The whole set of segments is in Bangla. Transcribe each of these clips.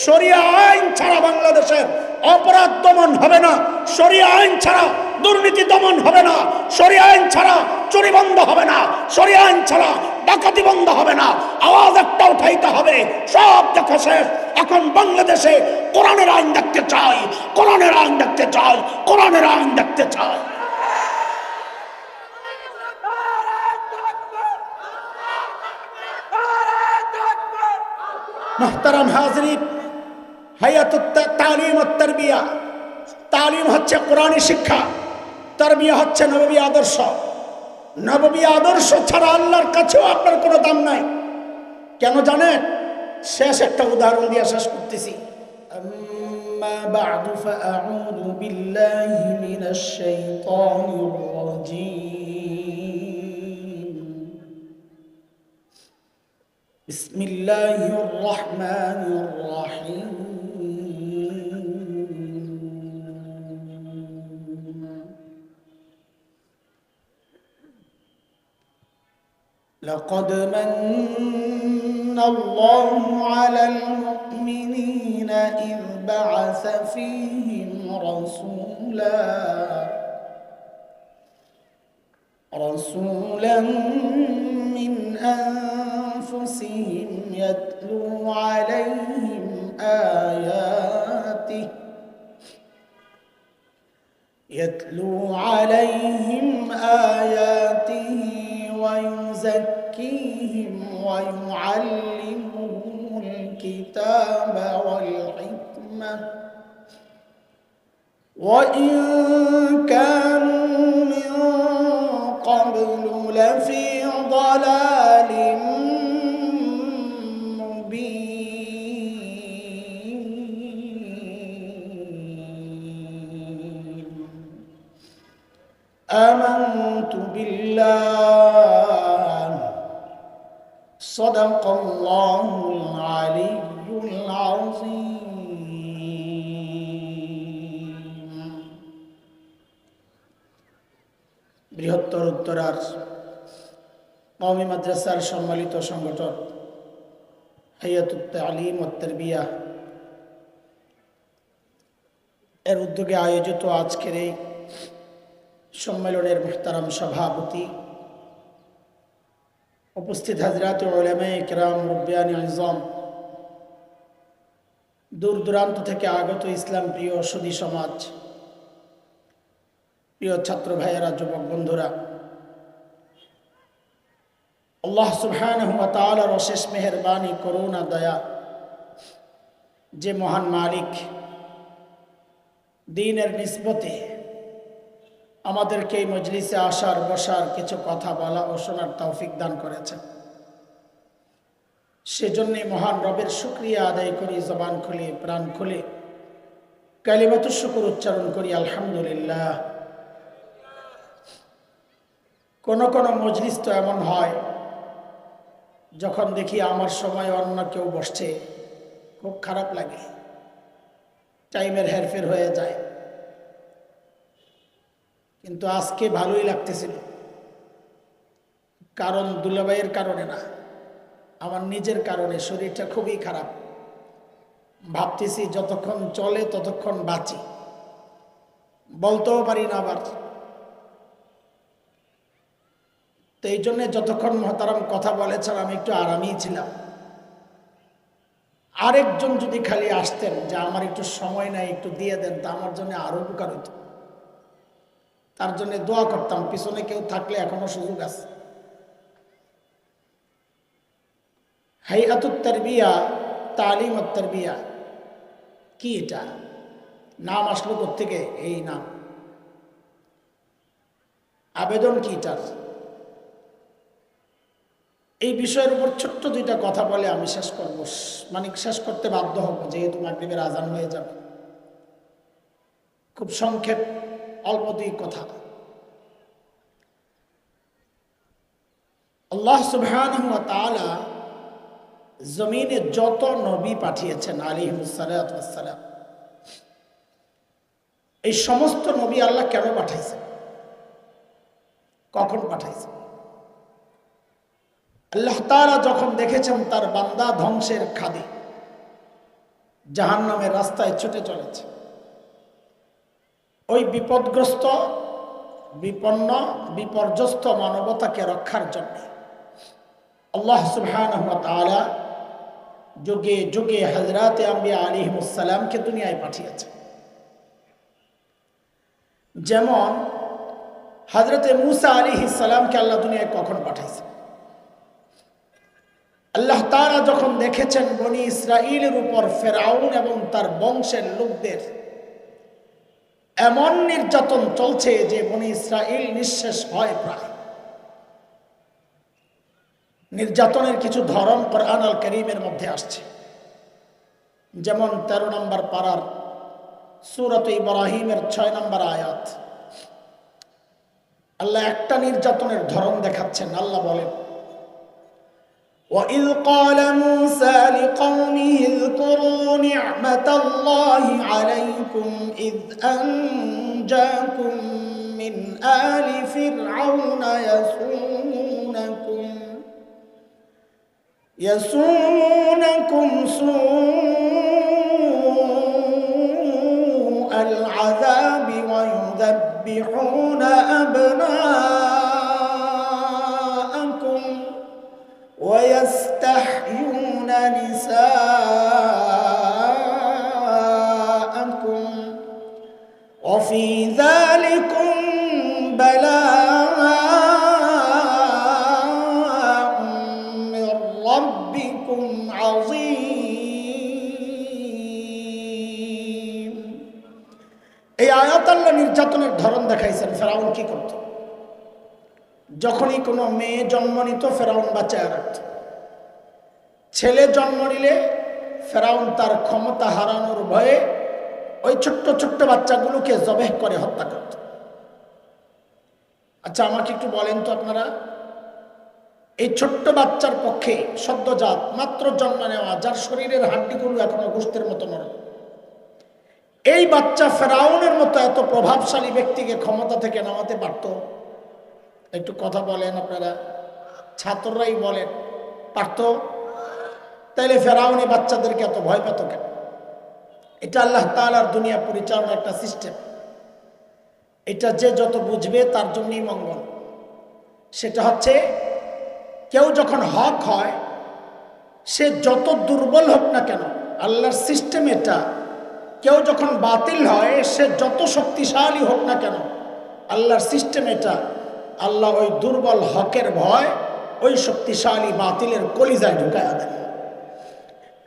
শরিয়া আইন ছাড়া বাংলাদেশের অপরাধ দমন হবে না, শরিয়া আইন ছাড়া দুর্নীতি দমন হবে না, শরিয়া আইন ছাড়া চুরি বন্ধ হবে না, শরিয়া আইন ছাড়া ডাকাতি বন্ধ হবে না। আওয়াজ একটা উঠাইতে হবে, সব দেখা শেষ। এখন বাংলাদেশে কোরআনের আইন দেখতে চাই, কোরআনের আইন দেখতে চাই, কোরআনের আইন দেখতে চাই। মুহতারাম হাজরিন, হায়াতুত তালিম ওয়াত তারবিয়া। তালিম হচ্ছে কোরআনী শিক্ষা, তারবিয়া হচ্ছে নববী আদর্শ। নববী আদর্শ ছাড়া আল্লাহর কাছেও আপনার কোনো দাম নাই। কেন জানেন? শেষ একটা উদাহরণ দিয়ে শেষ করতেছি। আম্মা বা'দু ফাআউযু বিল্লাহি মিনাশ শাইতানির রাজীম। বিসমিল্লাহির রহমানির রহিম। لقد من الله على المؤمنين إذ بعث فيهم رسولا من أنفسهم يتلو عليهم آياته ويزكيهم ويعلمهم الكتاب والحكمة وإن كانوا من قبل لفي ضلال مبين. آمنت بالله صدق الله العلي العظيم. বৃহত্তর উত্তরার কওমি মাদ্রাসার সম্মিলিত সংগঠন হায়াতুত তালিম ওয়াত তারবিয়া এর উদ্যোগে আয়োজিত আজকের এই সম্মেলনের মুহতারাম সভাপতি, উপস্থিত হযরত উলামায়ে কিরাম, মুরব্বিয়ানে আযম, দূর দূরান্ত থেকে আগত ইসলাম প্রিয় সুধী সমাজ, প্রিয় ছাত্র ভাইয়েরা, যুবক বন্ধুরা, আল্লাহ সুবহানাহু ওয়া তাআলার অশেষ মেহেরবানি, করুণা, দয়া, যে মহান মালিক দ্বীনের নিসবতে আমাদেরকে এই মজলিসে আসার, বসার, কিছু কথা বলা ও শোনার তৌফিক দান করেছেন, সেজন্যে মহান রবের শুকরিয়া আদায় করি। জবান খুলে, প্রাণ খুলে কালিমাতুশ শুকর উচ্চারণ করি, আলহামদুলিল্লাহ। কোন কোন মজলিস তো এমন হয়, যখন দেখি আমার সময় অন্য কেউ বসছে, খুব খারাপ লাগে, টাইমের হেরফের হয়ে যায়। কিন্তু আজকে ভালোই লাগতেছিল, কারণ দুলাভাইয়ের কারণে না, আমার নিজের কারণে। শরীরটা খুবই খারাপ, ভাবতেছি যতক্ষণ চলে ততক্ষণ বাঁচি, বলতেও পারি না আবার। তো এই জন্যে যতক্ষণ মহতারাম কথা বলেছেন আমি একটু আরামেই ছিলাম। আরেকজন যদি খালি আসতেন যে আমার একটু সময় নাই, একটু দিয়ে দেন, তা আমার জন্য আরো উপকার হইত। তার জন্য দোয়া করতাম, পিছনে কেউ থাকলে এখনো সুযোগ আছে। হাইয়াতুত তারবিয়া, তালিম ওয়াত তারবিয়া কি? এটা নাম আসলো কোত্থেকে? এই নাম, আবেদন কি এটার? এই বিষয়ের উপর ছোট্ট দুইটা কথা বলে আমি শেষ করব, মানে শেষ করতে বাধ্য হব, যেহেতু মাগরিবের আজান হয়ে যাবে। খুব সংক্ষেপ, অল্প দুই কথা। আল্লাহ সুবহানাহু ওয়া তাআলা জমিনে যত নবী পাঠিয়েছেন আলাইহিমুস সালাতু ওয়াস সালাম, এই সমস্ত নবী আল্লাহ কেন পাঠাইছেন, কখন পাঠাইছেন? আল্লাহ তাআলা যখন দেখেছেন তার বান্দা ধ্বংসের খাদে, জাহান্নামের রাস্তায় ছুটে চলেছে। ওই বিপদগ্রস্ত, বিপন্ন, বিপর্যস্ত মানবতাকে রক্ষার জন্য আল্লাহ সুবহানাহু ওয়া তাআলা যুগে যুগে হযরতে আম্বিয়া আলাইহিমুস সালামকে দুনিয়ায় পাঠিয়েছে। যেমন হযরতে মূসা আলাইহিস সালামকে আল্লাহ দুনিয়ায় কখন পাঠাইছে? আল্লাহ তাআলা যখন দেখেছেন বনি ইসরাইলের উপর ফেরাউন এবং তার বংশের লোকদের এমন নির্যাতন চলছে যে বনি ইসরাইল নিঃশেষ হয় প্রায়। নির্যাতনের কিছু ধরন কোরআন আল কারীমের মধ্যে আসছে। যেমন 13 নম্বর পারার সূরাত ইব্রাহিমের 6 নম্বর আয়াত, আল্লাহ একটা নির্যাতনের ধরন দেখাচ্ছেন। আল্লাহ বলেন, وَإِذْ قَالَ مُوسَى لِقَوْمِهِ اذْكُرُوا نِعْمَةَ اللَّهِ عَلَيْكُمْ إِذْ أَنْجَاكُمْ مِنْ آلِ فِرْعَوْنَ يَسُومُونَكُمْ سُوءَ الْعَذَابِ وَيُذَبِّحُونَ أَبْنَاءَكُمْ وَيَسْتَحْيُونَ نِسَاءَكُمْ وَفِي ذَلِكُمْ بَلَاءٌ مِّن رَّبِّكُمْ عَظِيمٌ। এই আয়াত আল্লাহ নির্যাতনের ধরন দেখাইছেন। ফেরাউন কি করত? যখনই কোনো মেয়ে জন্ম নিত ফেরাউন বাঁচায় রাখত। ছেলে জন্ম নিলে ফেরাউন তার ক্ষমতা হারানোর ভয়ে ওই ছোট্ট ছোট্ট বাচ্চাগুলোকে জবেহ করে হত্যা করত। আচ্ছা, আমাকে একটু বলেন তো আপনারা, এই ছোট্ট বাচ্চার পক্ষে, সদ্যজাত মাত্র জন্ম নেওয়া, যার শরীরের হাড্ডিগুলো এখনো গোশতের মতো নরম, এই বাচ্চা ফেরাউনের মতো এত প্রভাবশালী ব্যক্তিকে ক্ষমতা থেকে নামাতে পারত? একটু কথা বলেন আপনারা, ছাত্ররাই বলেন, পারত? তাইলে ফেরাউনি বাচ্চাদেরকে এত ভয় পেত কেন? এটা আল্লাহ তাআলার দুনিয়া পরিচালনার একটা সিস্টেম। এটা যে যত বুঝবে তার জন্যই মঙ্গল। সেটা হচ্ছে, কেউ যখন হক হয়, সে যত দুর্বল হোক না কেন, আল্লাহর সিস্টেম এটা, কেউ যখন বাতিল হয়, সে যত শক্তিশালী হোক না কেন, আল্লাহর সিস্টেম এটা, আল্লাহ ওই দুর্বল হকের ভয় ওই শক্তিশালী বাতিলের কলিজায় ঢুকায়া দেন।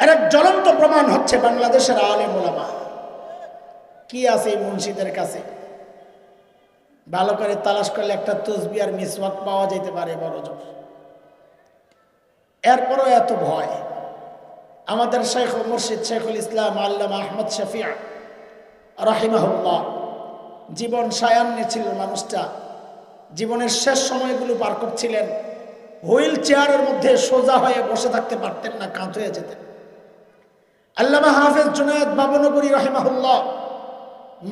এর এক জ্বলন্ত প্রমাণ হচ্ছে বাংলাদেশের আলেম ওলামা। কি আছে এই মুন্সিদের কাছে? ভালো করে তালাশ করলে একটা তসবিহ আর মিসওয়াক পাওয়া যেতে পারে বড় জোর। এরপরও এত ভয়। আমাদের শেখ ও মুর্শিদ শেখুল ইসলাম আল্লামা আহমদ শফিয়া রাহিমাহুল্লাহ জীবন সায়ান্নে ছিল। মানুষটা জীবনের শেষ সময়গুলো পার করছিলেন। হুইল চেয়ারের মধ্যে সোজা হয়ে বসে থাকতে পারতেন না, কাঁত হয়ে যেতেন। আল্লামা হাফেজ জুনায়েদ বাবনগরী রাহিমাহুল্লাহ,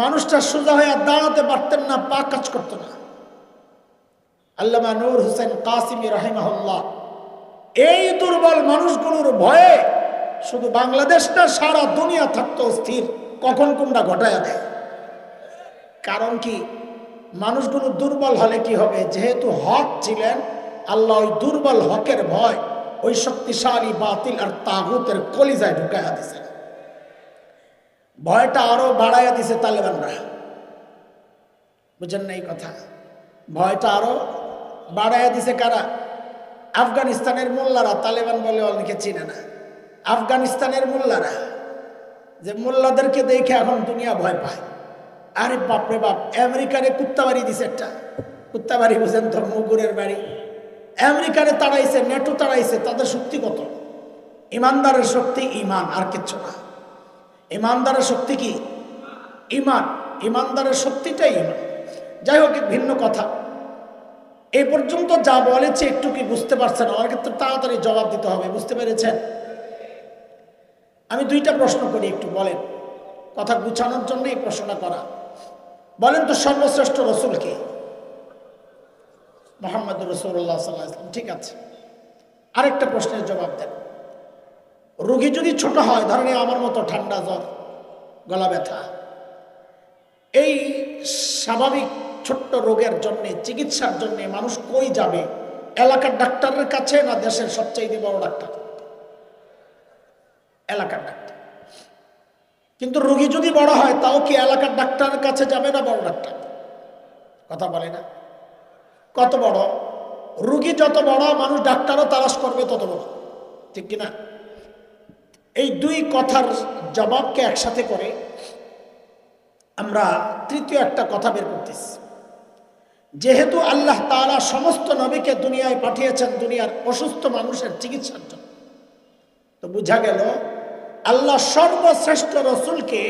মানুষটা সোজা হয়ে দাঁড়াতে পারতেন না, পা কাজ করতো না। আল্লামা নূর হোসেন কাসিমি রাহিমাহুল্লাহ, এই দুর্বল মানুষগুলোর ভয়ে শুধু বাংলাদেশ না, সারা দুনিয়া থাকতো স্থির, কখন কোনটা ঘটায়া দেয়। কারণ কি? মানুষগুলো দুর্বল হলে কি হবে? যেহেতু হক ছিলেন, আল্লাহ ওই দুর্বল হকের ভয় ওই শক্তিশালী বাতিল আর তাগুতের কলিজায় ঢুকাইয়া দিছে। ভয়টা আরো বাড়াইয়া দিছে তালেবানরা। বুঝেন না এই কথা? ভয়টা আরো বাড়াইয়া দিছে কারা? আফগানিস্তানের মোল্লারা। তালেবান বলে অনেকে চিনে না। আফগানিস্তানের মোল্লারা, যে মোল্লাদেরকে দেখে এখন দুনিয়া ভয় পায়। আরে বাপরে বাপ, আমেরিকারে কুত্তা বাড়ি দিছে একটা। কুত্তা বাড়ি বুঝেন তো, মুগুরের বাড়ি। আমেরিকারে তাড়াইছে, নেটো তাড়াইছে। তাদের শক্তি কত? ইমানদারের শক্তি ইমান, আর কিচ্ছু না। ইমানদারের শক্তি কি? ইমান। ইমানদারের শক্তিটাই ইমান। যাই হোক, ভিন্ন কথা। এই পর্যন্ত যা বলেছে একটু কি বুঝতে পারছেন? আমার ক্ষেত্রে তাড়াতাড়ি জবাব দিতে হবে। বুঝতে পেরেছেন? আমি দুইটা প্রশ্ন করি, একটু বলেন। কথা গুছানোর জন্য এই প্রশ্নটা করা। বলেন তো, সর্বশ্রেষ্ঠ রসুল কে? মুহাম্মদ রাসূলুল্লাহ সাল্লাল্লাহু আলাইহি ওয়াসাল্লাম। ঠিক আছে, আরেকটা প্রশ্নের জবাব দেন। রোগী যদি ছোট হয়, ধরেন আমার মতো ঠান্ডা জ্বর, গলা ব্যথা, এই স্বাভাবিক ছোট্ট রোগের জন্য চিকিৎসার জন্য মানুষ কই যাবে? এলাকার ডাক্তারের কাছে, না দেশের সবচেয়ে বড় ডাক্তার? এলাকার ডাক্তার। কিন্তু রোগী যদি বড় হয়, তাও কি এলাকার ডাক্তারের কাছে যাবে না বড় ডাক্তার? কথা বলে না? কত বড় রোগী যত বড়, মানুষ ডাক্তারও তালাশ করবে তত বড়, ঠিক কিনা? এই দুই কথার জবাবকে একসাথে করে আমরা তৃতীয় একটা কথা বের করতেছি। যেহেতু আল্লাহ তাআলা সমস্ত নবীকে দুনিয়ায় পাঠিয়েছেন দুনিয়ার অসুস্থ মানুষের চিকিৎসার জন্য, তো বোঝা গেল আল্লাহ সর্বশ্রেষ্ঠ রসুলকে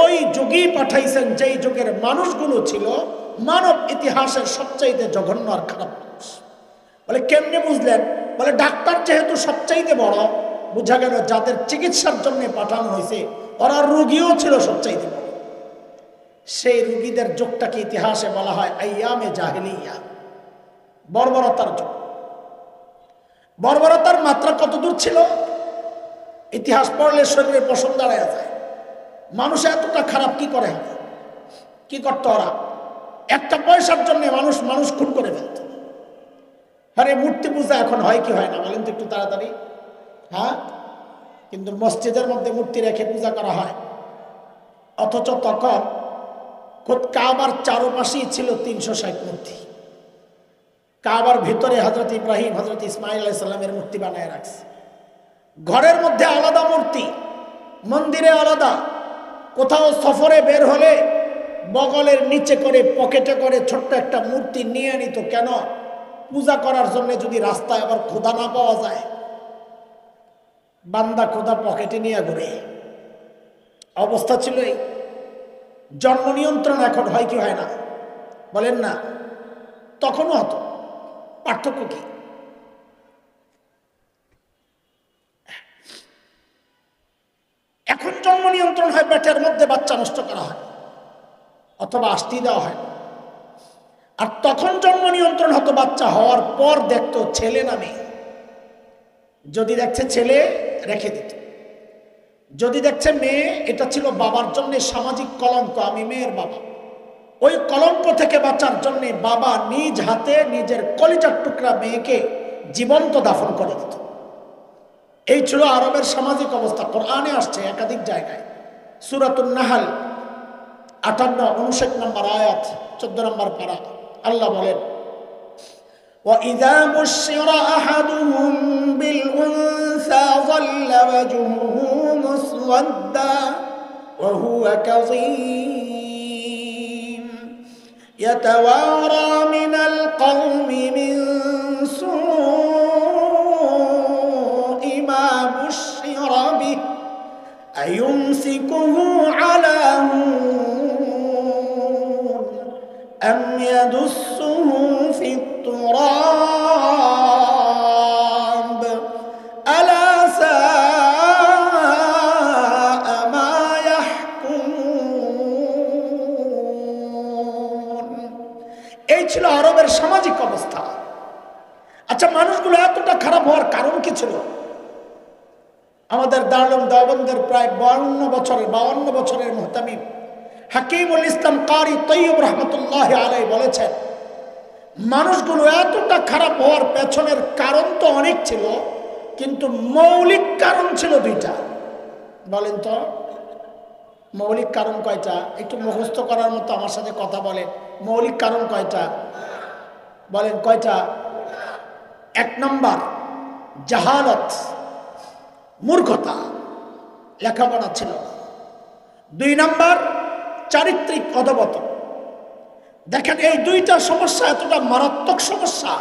ওই যুগেই পাঠাইছেন যেই যুগের মানুষগুলো ছিল মানব ইতিহাসের সবচাইতে জঘন্য আর খারাপ মানুষ। বলে কেমনে বুঝলেন? বলে ডাক্তার যেহেতু সবচাইতে বড়, বোঝা গেল যাদের চিকিৎসার জন্য পাঠানো হয়েছে ওরা রোগীও ছিল সবচাইতে বড়। সেই রোগীদের যুগটাকে ইতিহাসে বলা হয় আইয়ামে জাহেলিয়া, বর্বরতার যুগ। বর্বরতার মাত্রা কত দূর ছিল? ইতিহাস পড়লে শরীরে পশম দাঁড়ায় যায়। মানুষ এতটা খারাপ কি করে হবে? কি করতো ওরা? একটা পয়সার জন্য মানুষ খুন করে ফেলত। আরে মূর্তি পূজা এখন হয় কি হয় না বলেন তো একটু তাড়াতাড়ি? হ্যাঁ, কিন্তু মসজিদের মধ্যে মূর্তি রেখে পূজা করা হয়। অথচ তখন কাবার চারপাশেই ছিল 360 মূর্তি। কাবার ভিতরে হযরত ইব্রাহিম, হযরত ইসমাইল আলাইহিস সালামের মূর্তি বানায় রাখছে। ঘরের মধ্যে আলাদা মূর্তি, মন্দিরে আলাদা। কোথাও সফরে বের হলে বগলের নিচে করে, পকেটে করে ছোট্ট একটা মূর্তি নিয়ে নিত। কেন? পূজা করার জন্য যদি রাস্তায় আবার খোদা না পাওয়া যায়, বান্দা খোদা পকেটে নিয়ে ঘুরে। অবস্থা ছিল এই। জন্ম নিয়ন্ত্রণ এখন হয় কি হয় না বলেন না? তখনও হতো। পার্থক্য কি? এখন জন্ম নিয়ন্ত্রণ হয়, পেটের মধ্যে বাচ্চা নষ্ট করা হয় অথবা আস্তি দেওয়া হয়। আর তখন জন্ম নিয়ন্ত্রণ হতো বাচ্চা হওয়ার পর দেখতো ছেলে না মেয়ে। যদি দেখছে ছেলে রেখে দিত, যদি দেখছে মেয়ে, এটা ছিল বাবার জন্য সামাজিক কলঙ্ক। আমি মেয়ের বাবা। ওই কলঙ্ক থেকে বাঁচার জন্য বাবা নিজ হাতে নিজের কলিজার টুকরা মেয়েকে জীবন্ত দাফন করে দিত। এই ছিল আরবের সামাজিক অবস্থা। কোরআনে আসছে একাধিক জায়গায়। সূরাতুন নাহল 58-59 নম্বর আয়াত, 14 নম্বর পারা, আল্লাহ বলেন, وَإِذَا بُشِّرَ أَحَدُهُم بِالْأُنثَىٰ ظَلَّ وَجْهُهُ مُسْوَدًّا وَهُوَ كَظِيمٌ يَتَوَارَىٰ مِنَ الْقَوْمِ مِن سُوءِ مَا بُشِّرَ بِهِ أَيُمْسِكُهُ عَلَىٰ هُونٍ أَمْ يَدُسُّهُ فِي التُّرَابِ أَلَا سَاءَ مَا يَحْكُمُونَ। এই ছিল আরবের সামাজিক অবস্থা। আচ্ছা, মানুষগুলো এতটা খারাপ হওয়ার কারণ কি ছিল? আমাদের দারুল দেওবন্দের প্রায় 52 বছরের মুহতামিম হাকিমুল ইসলাম কারি তৈয়ব রহমতুল্লাহ আলাই বলেছেন, মানুষগুলো এতটা খারাপ হওয়ার পেছনের কারণ তো অনেক ছিল, কিন্তু মৌলিক কারণ ছিল দুইটা। বলেন তো মৌলিক কারণ কয়টা? একটু মুখস্থ করার মতো আমার সাথে কথা বলেন। মৌলিক কারণ কয়টা বলেন? কয়টা? 1 নম্বর জাহালত, মূর্খতা, লেখাপড়া ছিল। 2 নম্বর চারিত্রিক অধঃপতন। দেখেন, এই দুইটা সমস্যা এতটা মারাত্মক সমস্যা,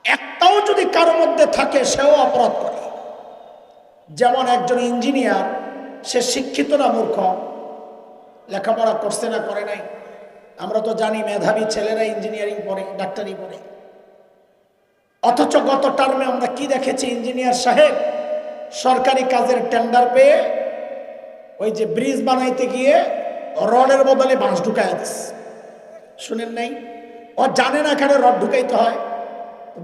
একটাও যদি কারো মধ্যে থাকে সেও অপরাধ করে। যেমন একজন ইঞ্জিনিয়ার, সে শিক্ষিত না মূর্খ? লেখাপড়া করছে না করে নাই? আমরা তো জানি মেধাবী ছেলেরা ইঞ্জিনিয়ারিং পড়ে, ডাক্তারি পড়ে। অথচ গত টার্মে আমরা কি দেখেছি? ইঞ্জিনিয়ার সাহেব সরকারি কাজের টেন্ডার পেয়ে ওই যে ব্রিজ বানাইতে গিয়ে রডের বদলে বাঁশ ঢুকাইয়া দিস। শুনেন নাই? ও জানে না কেন রড ঢুকাইতে হয়,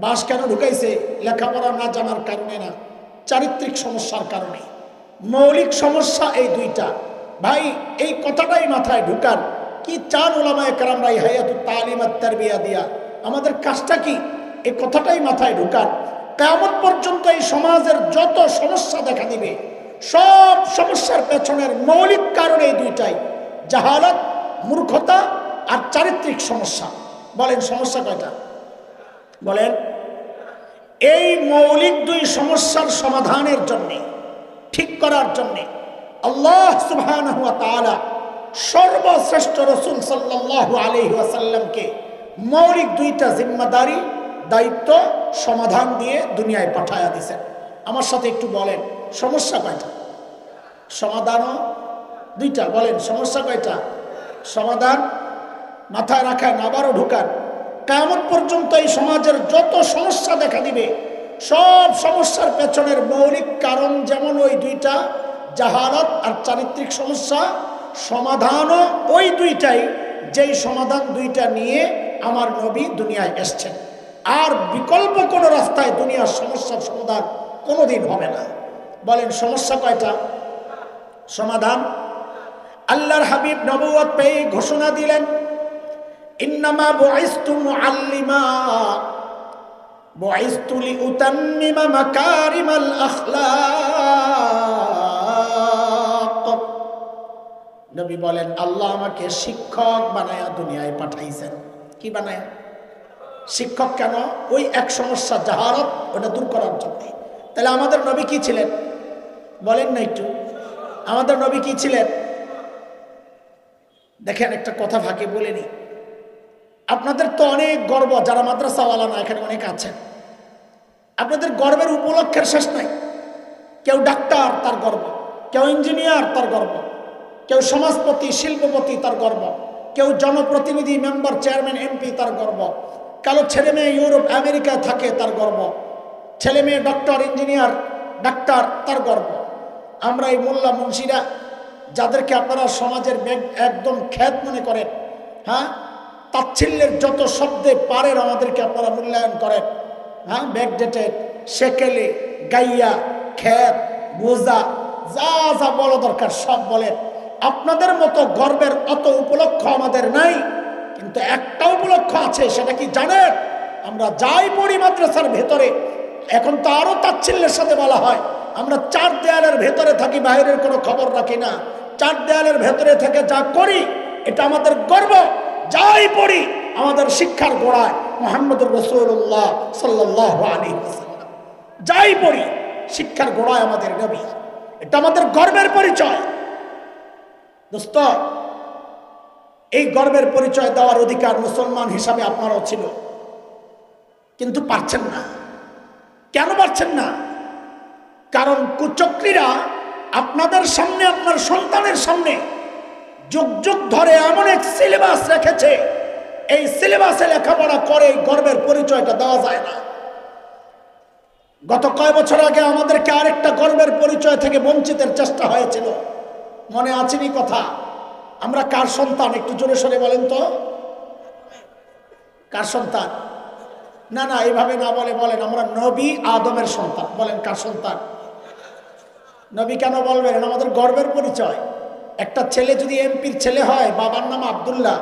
বাঁশ কেন ঢুকাইছে? লেখাপড়া না জানার কারণে না, চারিত্রিক সমস্যার কারণে। মৌলিক সমস্যা এই দুইটা। ভাই এই কথাটাই মাথায় ঢুকান, কি চান উলামায়ে কেরামরা এই হায়াতুত তালিম ওয়াত তারবিয়া দিয়া, আমাদের কাজটা কি, এই কথাটাই মাথায় ঢুকান। কিয়ামত পর্যন্ত এই সমাজের যত সমস্যা দেখা দিবে, সব সমস্যার পেছনের মৌলিক কারণ এই দুইটাই, জাহালাত, মূর্খতা আর চারিত্রিক সমস্যা। বলেন সমস্যা কয়টা? বলেন। এই মৌলিক দুই সমস্যার সমাধানের জন্যে, ঠিক করার জন্যে আল্লাহ সুবহানাহু ওয়া তাআলা সর্বশ্রেষ্ঠ রাসূল সাল্লাল্লাহু আলাইহি ওয়াসাল্লামকে মৌলিক দুইটা জিম্মাদারি, দায়িত্ব সমাধান দিয়ে দুনিয়ায় পাঠায়া দিয়েছেন। আমার সাথে একটু বলেন সমস্যা কয়টা, সমাধানও দুইটা। বলেন সমস্যা কয়টা, সমাধান মাথায় রাখান, আবারও ঢুকান। কিয়ামত পর্যন্ত এই সমাজের যত সমস্যা দেখা দিবে, সব সমস্যার পেছনের মৌলিক কারণ যেমন ওই দুইটা, জাহালাত আর চারিত্রিক সমস্যা, সমাধানও ওই দুইটাই, যেই সমাধান দুইটা নিয়ে আমার নবী দুনিয়ায় এসছেন। আর বিকল্প কোনো রাস্তায় দুনিয়ার সমস্যার সমাধান কোনোদিন হবে না। বলেন সমস্যা কয়টা, সমাধান। আল্লাহর হাবিব নবুয়ত পেয়ে ঘোষণা দিলেন, ইন্নামা বুইসতু মুআল্লিমা বুইসতু লিউতাম্মিমা মাকারিমাল আখলাক। নবী বলেন আল্লাহ আমাকে শিক্ষক বানায়া দুনিয়ায় পাঠাইছেন। কি বানায়া? শিক্ষক। কেন? ওই এক সমস্যা জাহারত, ওটা দূর করার জন্য। তাহলে আমাদের নবী কি ছিলেন বলেন না একটু, আমাদের নবী কি ছিলেন? দেখেন একটা কথা ফাঁকে বলে নি, আপনাদের তো অনেক গর্ব, যারা মাদ্রাসাওয়ালা না এখানে অনেক আছেন, আপনাদের গর্বের উপলক্ষের শেষ নাই। কেউ ডাক্তার তার গর্ব, কেউ ইঞ্জিনিয়ার তার গর্ব, কেউ সমাজপতি শিল্পপতি তার গর্ব, কেউ জনপ্রতিনিধি মেম্বার চেয়ারম্যান এমপি তার গর্ব, কারো ছেলে মেয়ে ইউরোপ আমেরিকায় থাকে তার গর্ব, ছেলে মেয়ে ডক্টর ইঞ্জিনিয়ার ডাক্তার তার গর্ব। আমরা এই মোল্লা মুন্সিরা যাদেরকে আপনারা সমাজের একদম খ্যাত মনে করেন, হ্যাঁ, তাচ্ছিল্যের যত শব্দে পারেন আমাদেরকে আপনারা মূল্যায়ন করেন, হ্যাঁ, ব্যাকডেটেড, সেকেলে, গাইয়া, খ্যাত, বোঝা, যা যা বলা দরকার সব বলেন। আপনাদের মতো গর্বের অত উপলক্ষ আমাদের নাই, কিন্তু একটা উপলক্ষ আছে, সেটা কি জানেন? আমরা যাই পড়ি মাদ্রাসার ভেতরে, এখন তো আরো তাচ্ছিল্যের সাথে বলা হয়, আমরা চার দেয়ালের ভেতরে থাকি, বাইরের কোনো খবর রাখি না। চার দেয়ালের ভেতরে থেকে যা করি এটা আমাদের গর্ব। যাই পড়ি আমাদের শিক্ষার গোড়ায় মুহাম্মদুর রাসূলুল্লাহ সাল্লাল্লাহু আলাইহি ওয়াসাল্লাম। যাই পড়ি শিক্ষার গোড়ায় আমাদের নবী, এটা আমাদের গর্বের পরিচয়। দোস্ত, এই গর্বের পরিচয় দেওয়ার অধিকার মুসলমান হিসাবে আপনারও ছিল, কিন্তু পারছেন না। কেন পারছেন না? কারণ কুচক্রীরা আপনাদের সামনে, আপনার সন্তানের সামনে যুগ যুগ ধরে এমন এক সিলেবাস রেখেছে, এই সিলেবাসে লেখাপড়া করে এই গর্বের পরিচয়টা দেওয়া যায় না। গত কয় বছর আগে আমাদেরকে আরেকটা গর্বের পরিচয় থেকে বঞ্চিতের চেষ্টা হয়েছিল, মনে আছেনি কথা? আমরা কার সন্তান? একটু জোরে সরে বলেন তো, কার সন্তান? না না, এইভাবে না বলে বলেন আমরা নবী আদমের সন্তান। বলেন কার সন্তান? নবী কেন বলবেন? আমাদের গর্বের পরিচয়। একটা ছেলে যদি এমপির ছেলে হয়, বাবার নাম আব্দুল্লাহ,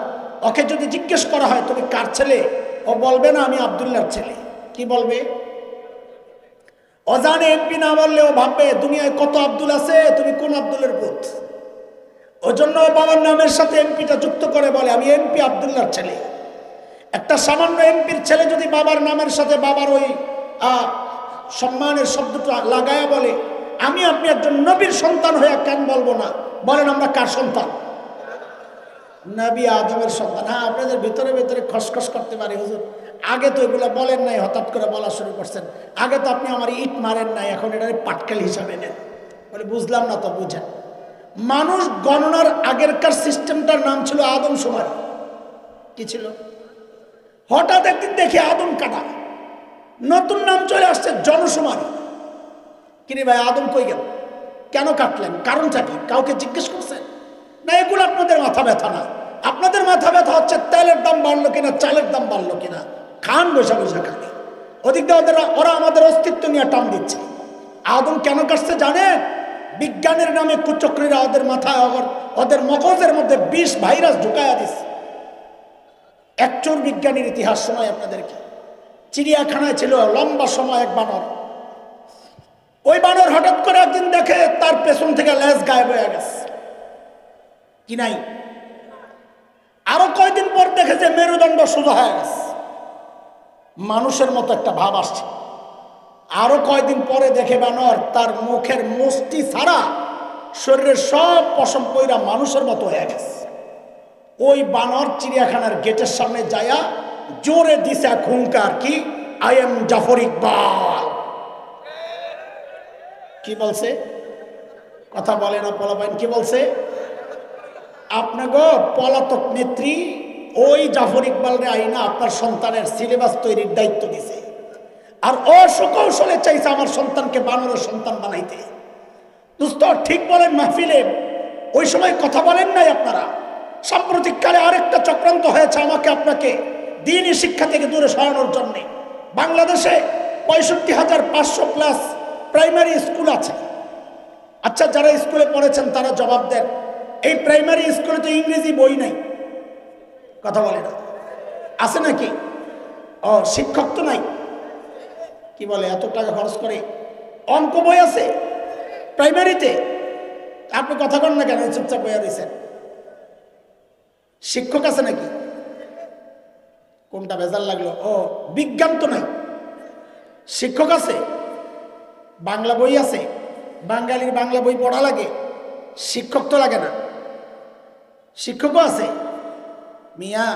ওকে যদি জিজ্ঞেস করা হয় তুমি কার ছেলে, ও বলবে না আমি আব্দুল্লাহর ছেলে। কি বলবে? ও জানে এমপি না বললে ও ভাববে দুনিয়ায় কত আব্দুল আছে, তুমি কোন আব্দুলের পুত। ওই জন্য বাবার নামের সাথে এমপিটা যুক্ত করে বলে আমি এমপি আব্দুল্লাহর ছেলে। একটা সামান্য এমপির ছেলে যদি বাবার নামের সাথে বাবার ওই সম্মানের শব্দটা লাগায়া বলে আমি আপনি একজন নবীর সন্তান হয়ে কেন বলবো না? বলেন আমরা কার সন্তান? নবী আদমের সন্তান। হ্যাঁ, আপনাদের ভিতরে ভিতরে খসখস করতে পারে, হুজুর আগে তো এগুলো বলেন নাই, হঠাৎ করে বলা শুরু করছেন। আগে তো আপনি আমার ইট মারেন নাই, এখন এটা পাটকেল হিসাবে নেন। বলে বুঝলাম না তো, বুঝেন। মানুষ গণনার আগেরকার সিস্টেমটার নাম ছিল আদমশুমারি। কি ছিল? হঠাৎ একদিন দেখি আদম কাটা, নতুন নাম চলে আসছে জনশুমারি। কিরে ভাই, আদম কই গেল? কেন কাটলেন? কারণটা কি? কাউকে জিজ্ঞেস করছেন? না, এগুলো আপনাদের মাথা ব্যথা না। আপনাদের মাথা ব্যথা হচ্ছে তেলের দাম বাড়লো কিনা, চালের দাম বাড়লো কিনা। খান বসে বসে খান। ওদিক দিয়ে ওরা আমাদের অস্তিত্ব নিয়ে টান দিচ্ছে। আদম কেন কাটছে জানেন? বিজ্ঞানের নামে কুচক্রীরা ওদের মাথায় ওদের মগজের মধ্যে বিষ ভাইরাস ঢুকাইয়া দিচ্ছে। একচোর বিজ্ঞানীর ইতিহাস শোনায় আপনাদেরকে। চিড়িয়াখানায় ছিল লম্বা সময় এক বানর। ওই বানর হঠাৎ করে একদিন দেখে তার পেছন থেকে লেজ গায়েব হয়ে গেছে, কি নাই। আরো কয়দিন পর দেখে যে মেরুদণ্ড সোজা হয়ে গেছে, মানুষের মতো একটা ভাব আসছে। আরো কয়দিন পরে দেখে বানর তার মুখের মুষ্টি ছাড়া শরীরের সব পশম পইরা মানুষের মতো হয়ে গেছে। ওই বানর চিড়িয়াখানার গেটের সামনে যায়া জোরে দিছে হুঙ্কার, কি আই এম জাফর ইকবাল। কি বলছে? কথা বলে না পোলাপাইন, কি বলছে? আপনাকে পলাতক নেত্রী ওই জাফর ইকবালরে আইনা আপনার সন্তানের সিলেবাস তৈরির দায়িত্ব দিছে, আর অসুকৌশলে চাইছে আমার সন্তানকে বানরের সন্তান বানাইতে। দোস্ত ঠিক বলেন মাহফিলে, ওই সময় কথা বলেন নাই আপনারা। সাম্প্রতিককালে আরেকটা চক্রান্ত হয়েছে আমাকে আপনাকে দ্বীনি শিক্ষা থেকে দূরে সরানোর জন্য। বাংলাদেশে 65,500 প্লাস প্রাইমারি স্কুল আছে। আচ্ছা, যারা স্কুলে পড়েছেন তারা জবাব দেন, এই প্রাইমারি স্কুলে তো ইংরেজি বই নাই, কথা বলে না, আছে নাকি? ও, শিক্ষক তো নাই। কি বলে, এত টাকা খরচ করে অঙ্ক বই আছে প্রাইমারিতে? আপনি কথা কন না কেন, চুপচাপ বইয়া রয়েছেন? শিক্ষক আছে নাকি? কোনটা বেজার লাগলো? ও, বিজ্ঞান তো নাই, শিক্ষক আছে। বাংলা বই আছে, বাঙালির বাংলা বই পড়া লাগে, শিক্ষক তো লাগে না। শিক্ষকও আছে। মিয়া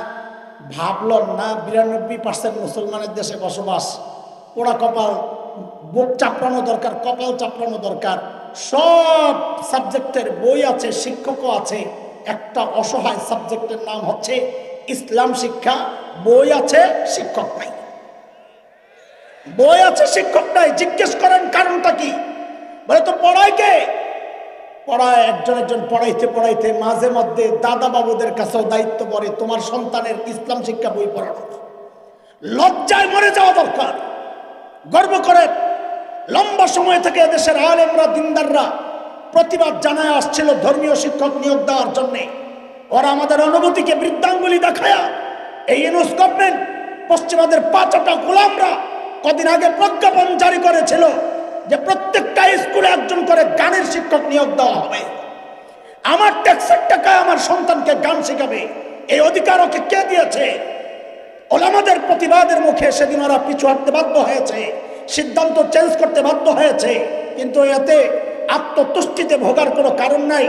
ভাবলন না 92% মুসলমানের দেশে বসবাস, পোড়া কপাল, বুক চাপড়ানো দরকার, কপাল চাপড়ানো দরকার। সব সাবজেক্টের বই আছে, শিক্ষকও আছে। একটা অসহায় সাবজেক্টের নাম হচ্ছে ইসলাম শিক্ষা। বই আছে, শিক্ষক নাই। বই আছে, শিক্ষক নাই। জিজ্ঞেস করেন কারণটা কি? বলে তো পড়ায় কে? পড়ায় একজন পড়াইতে পড়াইতে মাঝে মধ্যে দাদা বাবুদের কাছেও দায়িত্ব পড়ে তোমার সন্তানের ইসলাম শিক্ষা বই পড়ানো। লজ্জায় মরে যাওয়া দরকার। গর্ব করে লম্বা সময় থেকে দেশের আলেমরা, দিনদাররা প্রতিবাদ জানায় আসছিল ধর্মীয় শিক্ষক নিয়োগ দেওয়ার জন্য। ওরা আমাদের অনুভূতিকে বৃদ্ধাঙ্গুলি দেখায়া এই ইউনুস গভর্নমেন্ট, পশ্চিমাদের পাঁচটা গোলামরা কদিন আগে প্রজ্ঞাপন জারি করেছিল যে প্রত্যেকটা স্কুলে একজন করে গানের শিক্ষক নিয়োগ দেওয়া হবে। আমার ট্যাক্সের টাকায় আমার সন্তানকে গান শেখাবে, এই অধিকার ওকে কে দিয়েছে? ওলামাদের প্রতিবাদের মুখে সেদিন ওরা পিছু হাঁটতে বাধ্য হয়েছে, সিদ্ধান্ত চেঞ্জ করতে বাধ্য হয়েছে। কিন্তু এতে আত্মতুষ্টিতে ভোগার কোনো কারণ নাই।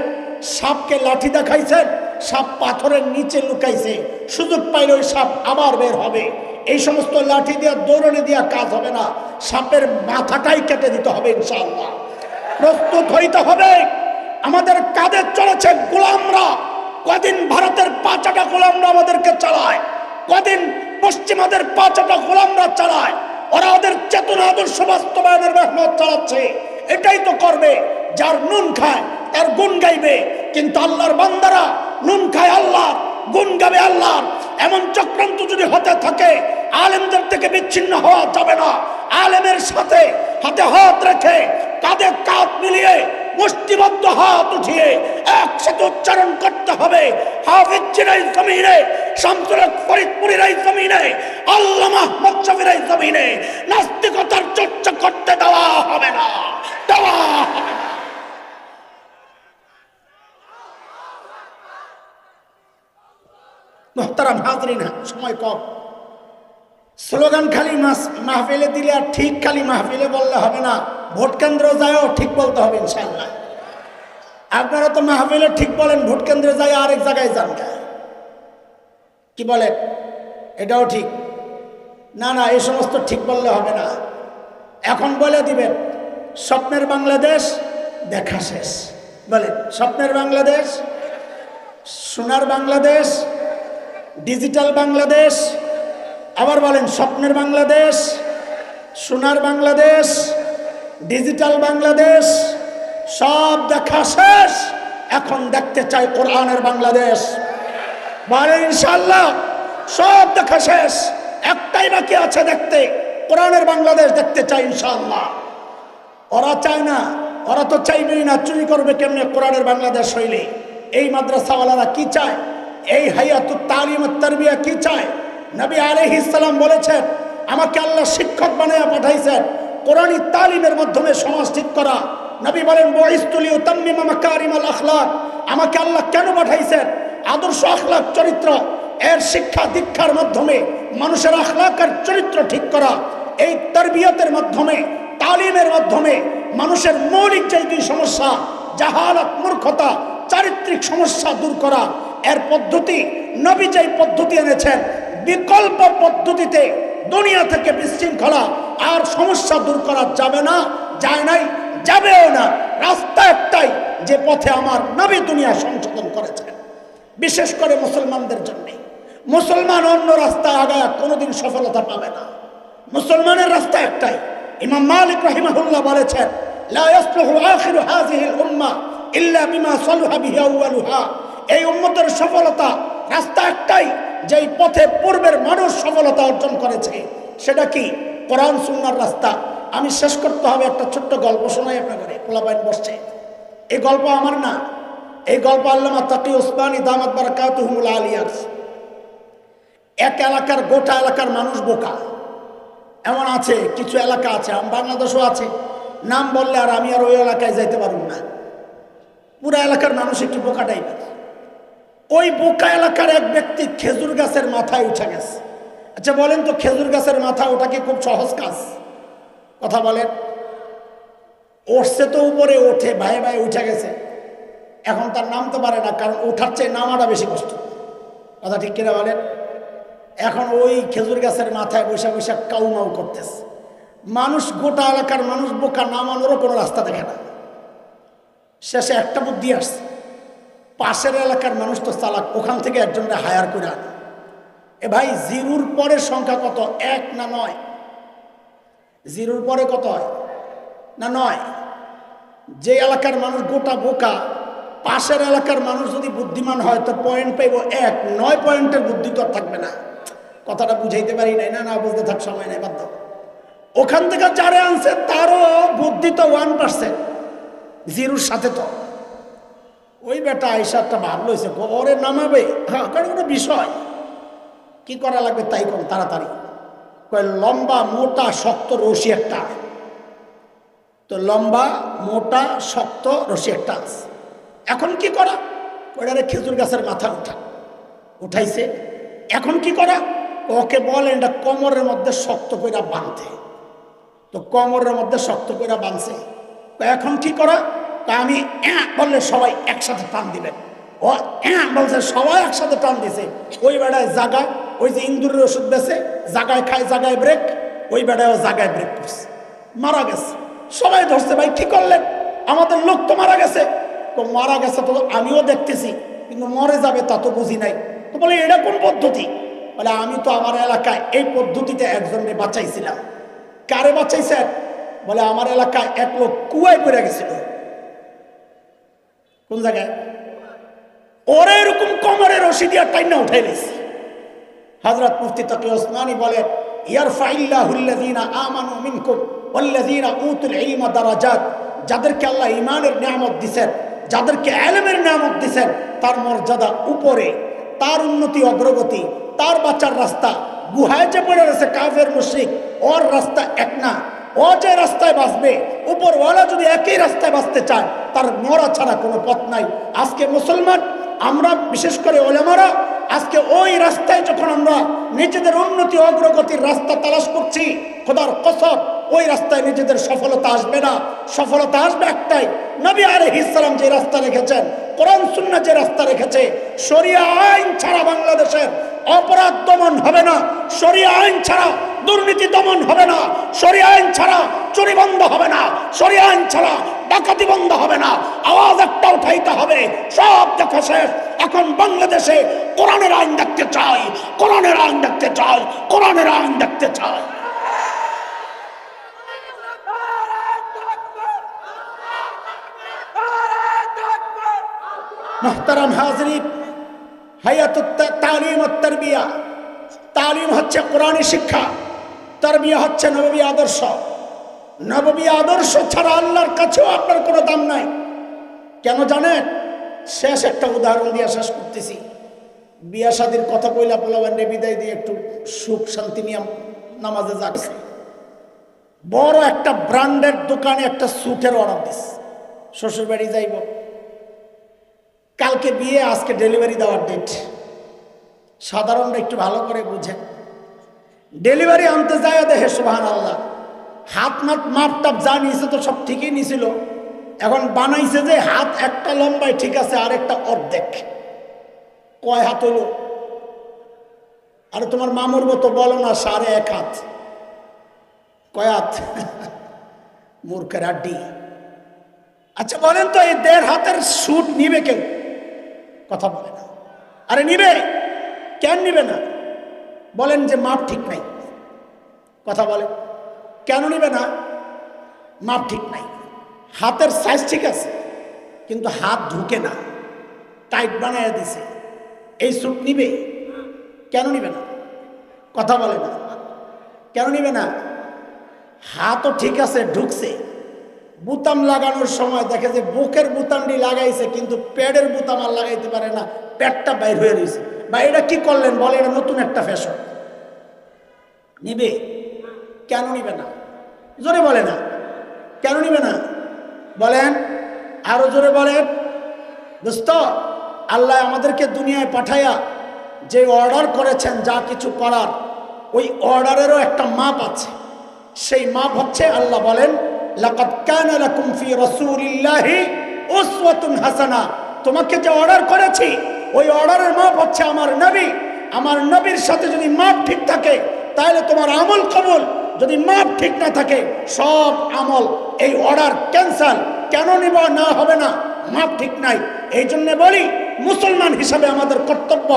সাপকে লাঠি দেখাইছেন, সাপ পাথরের নিচে লুকাইছে, সুযোগ পাইলে ওই সাপ আবার বের হবে। এই সমস্ত লাঠি দিয়া দৌড়ানি দিয়া কাজ হবে না, সাপের মাথাটাই কেটে দিতে হবে ইনশাআল্লাহ। প্রস্তুত হইতে হবে। আমাদের কাঁধে চলেছে গোলামরা। কদিন ভারতের পাঁচটা গোলামরা আমাদেরকে চালায়, কদিন পশ্চিমাদের পাঁচটা গোলামরা চালায়। ওরা ওদের চেতনা আদর্শ বাস্তবায়নের মেহনত চালাচ্ছে। এটাই তো করবে। যার নুন খায় তার গুণ গাইবে, কিন্তু আল্লাহর বান্দারা নুন খায় আল্লাহ, গুণ গাবে আল্লাহ। এমন চক্রান্ত যদি হতে থাকে, আলেমদের থেকে বিচ্ছিন্ন হওয়া যাবে না। আলেমের সাথে হাতে হাত রেখে, কাঁধে কাঁধ মিলিয়ে, মুষ্টিবদ্ধ হাত উঠিয়ে একসাথে উচ্চারণ করতে হবে, হাফিজ জমিনে, শামসুল হক ফরিদপুরের এই জমিনে, আল্লামা আহমদ শফীর এই জমিনে নাস্তিকতার চর্চা করতে দেওয়া হবে না, দেওয়া হবে না। মোহতারাম হাজরিন, সময় কম। স্লোগান খালি মাহফিলে দিলে আর ঠিক খালি মাহফিলে বললে হবে না, ভোট কেন্দ্র যায়ও ঠিক বলতে হবে ইনশাআল্লাহ। আপনারা তো মাহফিলে ঠিক বলেন, ভোট কেন্দ্রে যায় আরেক জায়গায় যান, কি বলেন? এটাও ঠিক না? না, এই সমস্ত ঠিক বললে হবে না। এখন বলে দিবেন স্বপ্নের বাংলাদেশ দেখা শেষ। বলেন স্বপ্নের বাংলাদেশ, সোনার বাংলাদেশ, ডিজিটাল বাংলাদেশ। আবার বলেন স্বপ্নের বাংলাদেশ, সোনার বাংলাদেশ, ডিজিটাল বাংলাদেশ। সব দেখা শেষ, এখন দেখতে চাই কোরআনের বাংলাদেশ। বলেন ইনশাআল্লাহ। সব দেখা শেষ, একটাই বাকি আছে দেখতে, কোরআনের বাংলাদেশ দেখতে চাই ইনশাআল্লাহ। ওরা চায় না, ওরা তো চাইবেই না, চুরি করবে কেমনে কোরআনের বাংলাদেশ হইলে। এই মাদ্রাসাওয়ালারা কি চায়? এই হায়াতুত তালিম ওয়াত তারবিয়া কি চায়? নবী আলাইহিস সালাম বলেছেন, আমাকে আল্লাহ শিক্ষক বানায়া পাঠাইছেন কোরআনী তালিমের মাধ্যমে সমাজ ঠিক করা। নবী বলেন, বুইসতু লিউতাম্মিমা মাকারিমাল আখলাক, আমাকে আল্লাহ কেন পাঠাইছেন? আদর্শ আখলাক, চরিত্র এর শিক্ষা দীক্ষার মাধ্যমে মানুষের আখলাক আর চরিত্র ঠিক করা। এই তারবিয়াতের মাধ্যমে, তালিমের মাধ্যমে মানুষের মৌলিক যে দুই সমস্যা, জাহালাত, মূর্খতা, চারিত্রিক সমস্যা দূর করা। এর পদ্ধতি নবী যেই পদ্ধতি এনেছেন, বিকল্প পদ্ধতিতে দুনিয়া থেকে বিশৃঙ্খলা আর সমস্যা দূর করা যাবে না, যায় নাই, যাবেও না। রাস্তা একটাই, যে পথে আমার নবী দুনিয়া সংশোধন করেছেন, বিশেষ করে মুসলমানদের জন্য। মুসলমান অন্য রাস্তায় আগায় কোনোদিন সফলতা পাবে না। মুসলমানের রাস্তা একটাই। ইমাম মালিক রাহিমাহুল্লাহ বলেছেন, লা ইয়াসলুহু আখিরু হাযিহিল উম্মাহ ইল্লা বিমা সালুহা বিহি আউয়ালুহা। এই উম্মতের সফলতা রাস্তা একটাই, যেই পথে পূর্বের মানুষ সফলতা অর্জন করেছে। সেটা কি? কোরআন সুন্নাহর রাস্তা। আমি শেষ করতে হবে, একটা ছোট্ট গল্প শোনাই আপনাদের। পোলাপাইন বসছে, এই গল্প আমার না, এই গল্প আল্লামা তাকি উসমানী দামাত বারাকাতুহুল আলিয়ার। এক এলাকার, গোটা এলাকার মানুষ বোকা। এমন আছে, কিছু এলাকা আছে, বাংলাদেশও আছে, নাম বললে আর আমি আর ওই এলাকায় যাইতে পারব না। পুরা এলাকার মানুষ একটু বোকা টাইপের। ওই বোকা এলাকার এক ব্যক্তি খেজুর গাছের মাথায় উঠে গেছে। আচ্ছা বলেন তো, খেজুর গাছের মাথা ওটা কি খুব সহজ কাজ? কথা বলেন। উঠছে তো উপরে, ওঠে ভাই ভাই উঠে গেছে। এখন তার নামতে পারে না, কারণ ওঠার চেয়ে নামাটা বেশি কষ্ট। কথা ঠিক কিনা বলেন? এখন ওই খেজুর গাছের মাথায় বৈশা বৈশা কাউমাউ করতেছে। মানুষ, গোটা এলাকার মানুষ বোকা, নামানোরও কোনো রাস্তা দেখে না। শেষে একটা বুদ্ধি আসছে, পাশের এলাকার মানুষ তো চালাক, ওখান থেকে একজনকে হায়ার করে আনে। এ ভাই, জিরুর পরের সংখ্যা কত? 1 না 9? জিরুর পরে কত হয়? না 9? যে এলাকার মানুষ গোটা বোকা, পাশের এলাকার মানুষ যদি বুদ্ধিমান হয় তো পয়েন্ট পাইব 1। 9 পয়েন্টের বুদ্ধি তো আর থাকবে না। কথাটা বুঝাইতে পারি নাই না? না বুঝতে থাক, সময় নেই, বাধ্য। ওখান থেকে যারে আনছে তারও বুদ্ধি তো 1%, জিরোর সাথে। তো ওই বেটা আইসারটা ভাবলো, ওরে নামাবে, হ্যাঁ, কারণ কোনো বিষয় কি করা লাগবে তাই কোন তাড়াতাড়ি। কয় লম্বা মোটা শক্ত রশি একটা। তো লম্বা মোটা শক্ত রশি একটা আছে। এখন কি করা? ওইটারে খেজুর গাছের মাথা উঠাইছে। এখন কি করা? ওকে বলেন এটা কোমরের মধ্যে শক্ত কইরা বাঁধতে। তো কোমরের মধ্যে শক্ত কইরা বাঁধছে। এখন কি করা? আমি বললে সবাই একসাথে টান দিবেন। ও বলছে, সবাই একসাথে টান দিছে। ওই বেড়ায় জাগায়, ওই যে ইন্দুরের ওষুধ বেছে, জাগায় খায়, জাগায় ব্রেক। ওই বেড়ায়ও জাগায় ব্রেক করছে, মারা গেছে। সবাই ধরছে, ভাই কি করলেন? আমাদের লোক তো মারা গেছে। তো মারা গেছে তো আমিও দেখতেছি, কিন্তু মরে যাবে তা তো বুঝি নাই। তো বলে, এটা কোন পদ্ধতি? বলে, আমি তো আমার এলাকায় এই পদ্ধতিতে একজনকে বাঁচাইছিলাম। কারে বাঁচাইছেন? বলে, আমার এলাকায় এক লোক কুয়ায় পড়ে গেছিল। কোন জায়গায়? ওরা এরকম কোমরের রশি দিয়া টাইনা উঠাই গেছে। হযরত মুফতি তাকি উসমানী বলেন, ইয়ারফাইল্লাহুল্লাযীনা আমানু মিনকুম ওয়াল্লাযীনা উতুল ইলমা দারাজাত। যাদেরকে আল্লাহ ঈমানের নিয়ামত দিবেন, যাদেরকে ইলমের নিয়ামত দিবেন, তার মর্যাদা উপরে, তার উন্নতি অগ্রগতি, তার বাঁচার রাস্তা। গুহায় যে পড়ে রয়েছে কাফের মুশরিক, ওর রাস্তা এক না। ও যে রাস্তায় বাঁচবে, উপরওয়ালা যদি একই রাস্তায় বাঁচতে চায়, তার মরা ছাড়া কোনো পথ নাই। আজকে মুসলমান আমরা, বিশেষ করে ওলামারা, আজকে ওই রাস্তায় যখন আমরা নিজেদের উন্নতি অগ্রগতির রাস্তা তালাশ করছি, খোদার কসম ওই রাস্তায় নিজেদের সফলতা আসবে না। সফলতা আসবে একটাই, নবী আলাইহিস সালাম যে রাস্তা রেখেছেন, কোরআন সুন্নাহ যে রাস্তা রেখেছে। শরিয়া আইন ছাড়া বাংলাদেশের অপরাধ দমন হবে না। শরিয়া আইন ছাড়া দুর্নীতি দমন হবে না। শরিয়া আইন ছাড়া চুরি বন্ধ হবে না। শরিয়া আইন ছাড়া ডাকাতি বন্ধ হবে না। আওয়াজ একটা উঠাইতে হবে, সব দেখা শেষ। এখন বাংলাদেশে কোরআনের আইন দেখতে চাই, কোরআনের আইন দেখতে চাই, কোরআনের আইন দেখতে চাই। মুহতারাম হাজরিন, হায়াতুত তালিম ওয়াত তারবিয়া। তালিম হচ্ছে কোরআনী শিক্ষা, তারবিয়া হচ্ছে নববী আদর্শ। নববী আদর্শ ছাড়া আল্লাহর কাছেও আপনার কোনো দাম নাই। কেন জানেন? শেষ একটা উদাহরণ দিয়ে শেষ করতেছি। বিয়া শাদীর কথা কইলা পোলাবান্ডে বিদায় দিয়ে একটু সুখ শান্তি নিয়ে নামাজে যাচ্ছে। বড় একটা ব্র্যান্ডের দোকানে একটা স্যুটের অর্ডার দিস, শ্বশুর বাড়ি যাইব, কালকে বিয়ে, আজকে ডেলিভারি দেওয়ার ডেট। সাধারণরা একটু ভালো করে বুঝেন, ডেলিভারি আনতে যায় দেখে সুবহানাল্লাহ হাত মাপ টাপ যা নিয়েছে তো সব ঠিকই নিছিল, এখন বানাইছে যে হাত একটা লম্বায় ঠিক আছে আর একটা অর্ধেক। কয় হাত হইল? আরে তোমার মামুর মতো বলো না 1.5 হাত। কয় হাত? মূর্খের আড্ডি। আচ্ছা বলেন তো, এই 1.5 হাতের স্যুট নিবে কেউ? কথা বলে না। আরে নিবে কেন? নিবে না? বলেন যে মাপ ঠিক নাই। কথা বলে কেন নিবে না? মাপ ঠিক নাই। হাতের সাইজ ঠিক আছে কিন্তু হাত ঢুকে না, টাইট বানায় দিছে। এই স্যুট নিবে? কেন নিবে না? কথা বলে না। কেন নিবে না? হাতও ঠিক আছে, ঢুকছে। বুতাম লাগানোর সময় দেখে যে বুকের বুতামটি লাগাইছে কিন্তু প্যাডের বুতাম আর লাগাইতে পারে না, প্যাডটা বাইর হয়ে রয়েছে। বা এটা কি করলেন? বলে এটা নতুন একটা ফ্যাশন। নিবে? কেন নিবে না? জোরে বলে না। কেন নিবে না বলেন? আরো জোরে বলেন। দোস্ত, আল্লাহ আমাদেরকে দুনিয়ায় পাঠাইয়া যে অর্ডার করেছেন যা কিছু করার, ওই অর্ডারেরও একটা মাপ আছে। সেই মাপ হচ্ছে, আল্লাহ বলেন লাকাদ কানা লাকুম ফি রাসূলিল্লাহি উসওয়াতুন হাসানা। তোমাকে যে অর্ডার করেছি ওই অর্ডারের মাপ হচ্ছে আমার নবী। আমার নবীর সাথে যদি মাপ ঠিক থাকে তাহলে তোমার আমল কবুল, যদি মাপ ঠিক না থাকে সব আমল, এই অর্ডার ক্যান্সেল। কেন নিব? না, হবে না, মাপ ঠিক নাই। এই জন্য বলি, মুসলমান হিসাবে আমাদের কর্তব্য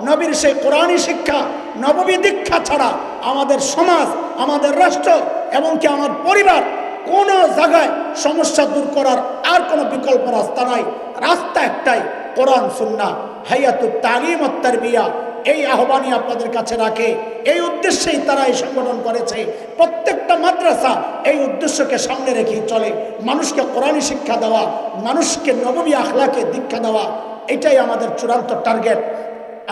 নবীর সেই কোরআনী শিক্ষা, নববী দীক্ষা ছাড়া আমাদের সমাজ, আমাদের রাষ্ট্র এমনকি আমার পরিবার কোনো জায়গায় সমস্যা দূর করার আর কোনো বিকল্প রাস্তা নাই। রাস্তা একটাই, কোরআন সুন্নাহ। হায়াতুত তালিম ওয়াত তারবিয়া, এই আহ্বানই আপনাদের কাছে রাখে। এই উদ্দেশ্যেই তারা এই সংগঠন করেছে। প্রত্যেকটা মাদ্রাসা এই উদ্দেশ্যকে সামনে রেখেই চলে, মানুষকে কোরআনী শিক্ষা দেওয়া, মানুষকে নববী আখলাকে দীক্ষা দেওয়া। এটাই আমাদের চূড়ান্ত টার্গেট।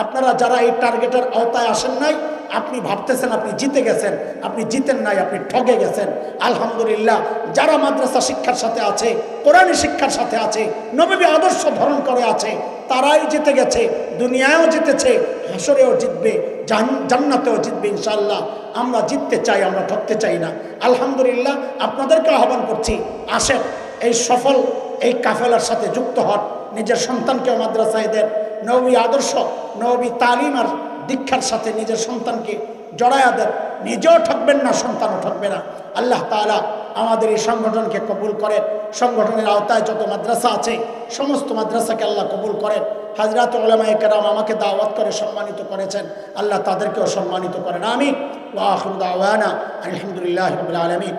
আপনারা যারা এই টার্গেটের আওতায় আসেন নাই, আপনি ভাবতেছেন আপনি জিতে গেছেন, আপনি জিতেন নাই, আপনি ঠকে গেছেন। আলহামদুলিল্লাহ, যারা মাদ্রাসা শিক্ষার সাথে আছে, কোরআনী শিক্ষার সাথে আছে, নববী আদর্শ ধারণ করে আছে, তারাই জিতে গেছে। দুনিয়ায়ও জিতেছে, হাসরেও জিতবে, জান্নাতেও জিতবে ইনশাআল্লাহ। আমরা জিততে চাই, আমরা ঠকতে চাই না। আলহামদুলিল্লাহ, আপনাদেরকে আহ্বান করছি, আসেন এই সফল এই কাফেলার সাথে যুক্ত হন। নিজের সন্তানকেও মাদ্রাসায় দেন, নববী আদর্শ, নববী তালিম আর দীক্ষার সাথে নিজের সন্তানকে জড়ায়া দেন। নিজেও ঠকবেন না, সন্তানও ঠকবে না। আল্লাহ তাআলা আমাদের এই সংগঠনকে কবুল করেন। সংগঠনের আওতায় যত মাদ্রাসা আছে সমস্ত মাদ্রাসাকে আল্লাহ কবুল করেন। হাজরাত উলামায়ে কেরাম আমাকে দাওয়াত করে সম্মানিত করেছেন, আল্লাহ তাদেরকেও সম্মানিত করেন। আমিন। ওয়া আখিরু দাওয়ানা আলহামদুলিল্লাহি রাব্বিল আলামিন।